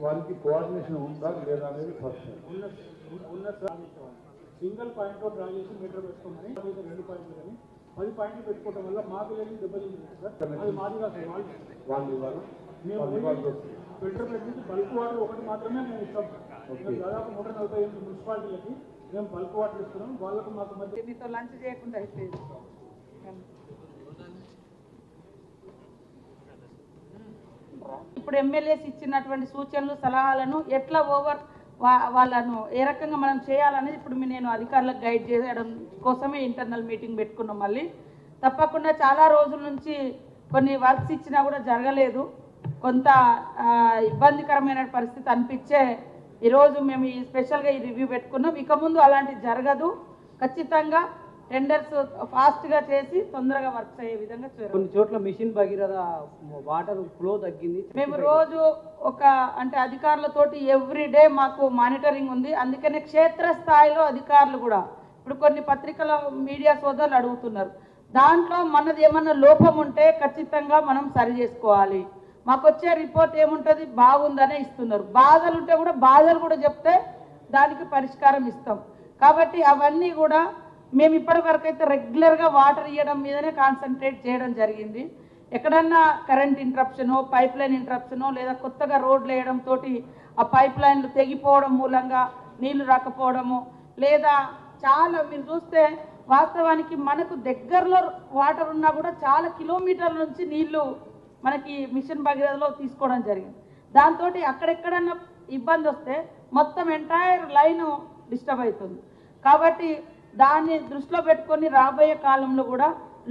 వారికి కోఆర్డినేషన్ ఉందా లేదా అనేది ఫస్ట్. సింగిల్ పాయింట్ డ్రా చేసి మీటర్ పెట్టుకోమని 2 పాయింట్లు కానీ 10 పాయింట్లు పెట్టుకోవడం వల్ల మాకు లేని దెబ్బతింది సార్. అది మాదిగా వాళ్ళు ఇవ్వాలి. మేము ఫిల్టర్ పెట్టి బల్క్ వాటర్ ఒకటి మాత్రమే మేము ఇస్తాం. దాదాపు 148 మున్సిపాలిటీలకి మేము బల్క్ వాటర్ ఇస్తున్నాం. వాళ్ళకు మాకు మధ్య మీతో లంచ్ చేయకుండా అయిపోయింది. ఇప్పుడు ఎమ్మెల్యేస్ ఇచ్చినటువంటి సూచనలు సలహాలను ఎట్లా వాళ్ళను ఏ రకంగా మనం చేయాలనేది ఇప్పుడు నేను అధికారులకు గైడ్ చేయడం కోసమే ఇంటర్నల్ మీటింగ్ పెట్టుకున్నాం. మళ్ళీ తప్పకుండా చాలా రోజుల నుంచి కొన్ని వర్క్స్ ఇచ్చినా కూడా జరగలేదు, కొంత ఇబ్బందికరమైన పరిస్థితి అనిపించే ఈరోజు మేము ఈ స్పెషల్గా ఈ రివ్యూ పెట్టుకున్నాం. ఇక ముందు అలాంటివి జరగదు, ఖచ్చితంగా టెండర్స్ ఫాస్ట్గా చేసి తొందరగా వర్క్స్ అయ్యే విధంగా చేయాలి. కొన్ని చోట్ల మిషన్ భగీరథ వాటర్ ఫ్లో తగ్గింది. మేము రోజు అంటే అధికారులతోటి ఎవ్రీడే మాకు మానిటరింగ్ ఉంది. అందుకనే క్షేత్రస్థాయిలో అధికారులు కూడా ఇప్పుడు కొన్ని పత్రికల మీడియా సోదరులు అడుగుతున్నారు, దాంట్లో మనది ఏమన్నా లోపం ఉంటే ఖచ్చితంగా మనం సరి చేసుకోవాలి. మాకు వచ్చే రిపోర్ట్ ఏముంటుంది, బాగుందనే ఇస్తున్నారు. బాధలు ఉంటే కూడా బాధలు కూడా చెప్తే దానికి పరిష్కారం ఇస్తాం. కాబట్టి అవన్నీ కూడా మేము ఇప్పటి వరకు అయితే రెగ్యులర్గా వాటర్ ఇవ్వడం మీదనే కాన్సన్ట్రేట్ చేయడం జరిగింది. ఎక్కడన్నా కరెంట్ ఇంటరప్షనో, పైప్ లైన్ ఇంటరప్షనో, లేదా కొత్తగా రోడ్లు వేయడంతో ఆ పైప్ లైన్లు తెగిపోవడం మూలంగా నీళ్లు రాకపోవడము, లేదా చాలా మీరు చూస్తే వాస్తవానికి మనకు దగ్గరలో వాటర్ ఉన్నా కూడా చాలా కిలోమీటర్ల నుంచి నీళ్లు మనకి మిషన్ భగీరథలో తీసుకోవడం జరిగింది. దాంతో అక్కడెక్కడన్నా ఇబ్బంది వస్తే మొత్తం ఎంటైర్ లైన్ డిస్టర్బ్ అవుతుంది. కాబట్టి దాన్ని దృష్టిలో పెట్టుకొని రాబోయే కాలంలో కూడా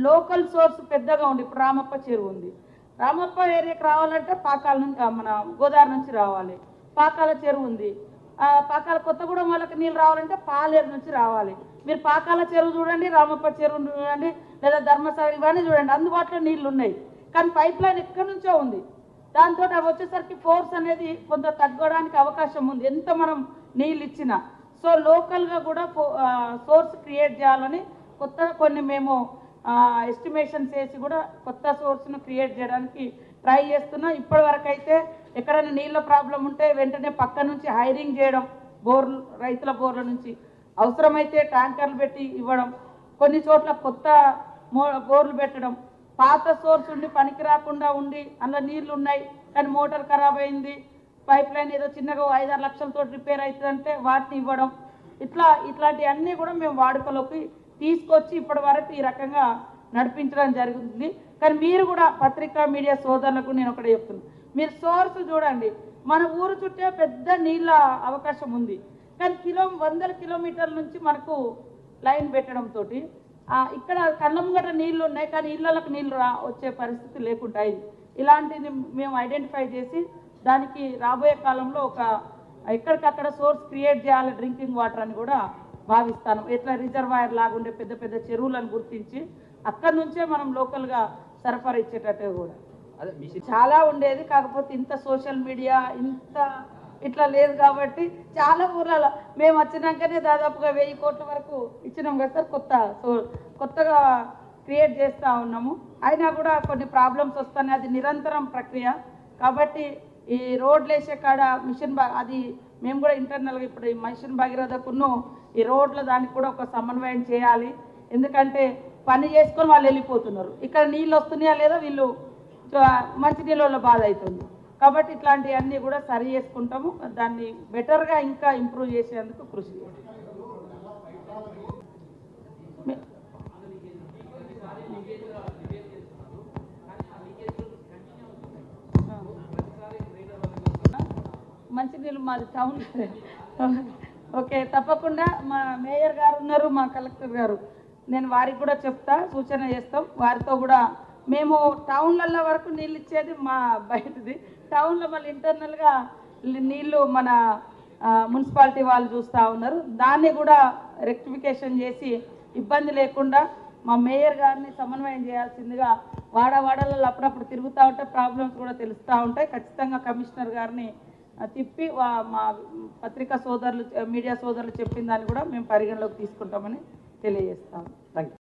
లోకల్ సోర్స్ పెద్దగా ఉంది. ఇప్పుడు రామప్ప చెరువు ఉంది, రామప్ప ఏరియాకి రావాలంటే పాకాల నుంచి మన గోదావరి నుంచి రావాలి. పాకాల చెరువు ఉంది, పాకాల కొత్తగూడెం వాళ్ళకి నీళ్ళు రావాలంటే పాలేరు నుంచి రావాలి. మీరు పాకాల చెరువు చూడండి, రామప్ప చెరువు చూడండి, లేదా ధర్మసాగర్ ఇవన్నీ చూడండి, అందుబాటులో నీళ్ళు ఉన్నాయి. కానీ పైప్ లైన్ ఎక్కడి నుంచో ఉంది. దాంతో అవి వచ్చేసరికి ఫోర్స్ అనేది కొంత తగ్గడానికి అవకాశం ఉంది ఎంత మనం నీళ్ళు ఇచ్చినా. సో లోకల్గా కూడా సోర్స్ క్రియేట్ చేయాలని కొత్తగా కొన్ని మేము ఎస్టిమేషన్స్ వేసి కూడా కొత్త సోర్స్ను క్రియేట్ చేయడానికి ట్రై చేస్తున్నాం. ఇప్పటి వరకు అయితే ఎక్కడైనా నీళ్ళ ప్రాబ్లం ఉంటే వెంటనే పక్క నుంచి హైరింగ్ చేయడం, బోర్లు రైతుల బోర్ల నుంచి అవసరమైతే ట్యాంకర్లు పెట్టి ఇవ్వడం, కొన్ని చోట్ల కొత్త బోర్లు పెట్టడం, పాత సోర్స్ ఉండి పనికి రాకుండా ఉండి అందులో నీళ్లు ఉన్నాయి కానీ మోటార్ ఖరాబ్ అయింది, పైప్ లైన్ ఏదో చిన్నగా 5-6 లక్షలతో రిపేర్ అవుతుందంటే వాటిని ఇవ్వడం, ఇట్లాంటివన్నీ కూడా మేము వాడుకలోకి తీసుకొచ్చి ఇప్పటి వరకు ఈ రకంగా నడిపించడం జరుగుతుంది. కానీ మీరు కూడా పత్రికా మీడియా సోదరులకు నేను ఒకటే చెప్తున్నాను, మీరు సోర్స్ చూడండి. మన ఊరు చుట్టే పెద్ద నీళ్ళ అవకాశం ఉంది, కానీ 100 కిలోమీటర్ల నుంచి మనకు లైన్ పెట్టడంతో ఇక్కడ కళ్ళ ముంగట నీళ్లు ఉన్నాయి కానీ ఇళ్ళకు నీళ్ళు వచ్చే పరిస్థితి లేకుండా అయింది. ఇలాంటిది మేము ఐడెంటిఫై చేసి దానికి రాబోయే కాలంలో ఎక్కడికక్కడ సోర్స్ క్రియేట్ చేయాలి డ్రింకింగ్ వాటర్ అని కూడా భావిస్తాను. ఎట్లా రిజర్వాయర్ లాగుండే పెద్ద పెద్ద చెరువులను గుర్తించి అక్కడి నుంచే మనం లోకల్గా సరఫరా ఇచ్చేటట్టు కూడా చాలా ఉండేది. కాకపోతే ఇంత సోషల్ మీడియా ఇట్లా లేదు కాబట్టి చాలా ఊర్లలో మేము వచ్చినాకనే దాదాపుగా 1000 కోట్ల వరకు ఇచ్చినాం కదా సార్. కొత్తగా క్రియేట్ చేస్తూ ఉన్నాము. అయినా కూడా కొన్ని ప్రాబ్లమ్స్ వస్తున్నాయి, అది నిరంతరం ప్రక్రియ. కాబట్టి ఈ రోడ్లు వేసే కాడ అది మేము కూడా ఇంటర్నల్గా ఇప్పుడు ఈ మిషన్ భగీరథకును ఈ రోడ్ల దానికి కూడా ఒక సమన్వయం చేయాలి. ఎందుకంటే పని చేసుకొని వాళ్ళు వెళ్ళిపోతున్నారు, ఇక్కడ నీళ్ళు వస్తున్నాయా లేదా వీళ్ళు మంచి నీళ్ళలో బాధ అవుతుంది. కాబట్టి ఇట్లాంటివన్నీ కూడా సరి చేసుకుంటాము. దాన్ని బెటర్గా ఇంకా ఇంప్రూవ్ చేసేందుకు కృషి చేస్తాం. మంచినీళ్ళు మాది టౌన్. ఓకే, తప్పకుండా మా మేయర్ గారు ఉన్నారు, మా కలెక్టర్ గారు, నేను వారికి కూడా చెప్తా, సూచన చేస్తాం. వారితో కూడా మేము టౌన్లలో వరకు నీళ్ళు ఇచ్చేది మా బయటది, టౌన్లో మళ్ళీ ఇంటర్నల్గా నీళ్ళు మన మున్సిపాలిటీ వాళ్ళు చూస్తూ ఉన్నారు. దాన్ని కూడా రెక్టిఫికేషన్ చేసి ఇబ్బంది లేకుండా మా మేయర్ గారిని సమన్వయం చేయాల్సిందిగా వాడవాడలలో అప్పుడప్పుడు తిరుగుతూ ఉంటే ప్రాబ్లమ్స్ కూడా తెలుస్తూ ఉంటాయి. ఖచ్చితంగా కమిషనర్ గారిని తిప్పి మా పత్రికా సోదరులు మీడియా సోదరులు చెప్పిన దాన్ని కూడా మేము పరిగణలోకి తీసుకుంటామని తెలియజేస్తాము. Thank you.